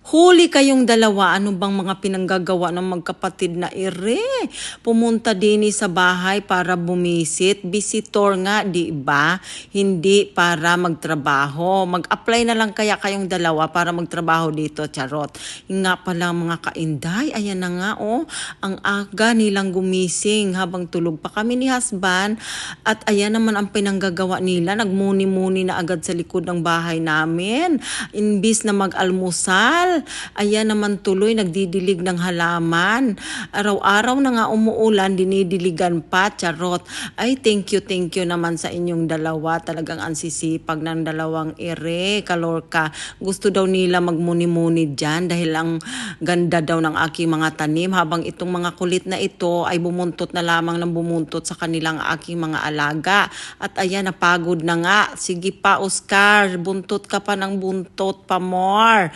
Huli kayong dalawa, ano bang mga pinanggagawa ng magkapatid na ire? Pumunta din sa bahay para bumisit. Visitor nga, di ba? Hindi para magtrabaho. Mag-apply na lang kaya kayong dalawa para magtrabaho dito, charot. Yung nga pala mga kainday, ayan na nga oh. Ang aga nilang gumising habang tulog pa kami ni husband. At ayan naman ang pinanggagawa nila. Nagmuni-muni na agad sa likod ng bahay namin. Imbis na mag-almusal, ayan naman tuloy nagdidilig ng halaman. Araw-araw na nga umuulan, dinidiligan pa, charot. Ay, thank you naman sa inyong dalawa. Talagang ansisipag ng dalawang ere, kalorka. Gusto daw nila magmuni-muni dyan dahil ang ganda daw ng aking mga tanim. Habang itong mga kulit na ito ay bumuntot na lamang ng bumuntot sa kanilang aking mga alaga. At ayan, napagod na nga. Sige pa, Oscar, buntot ka pa ng buntot pa more.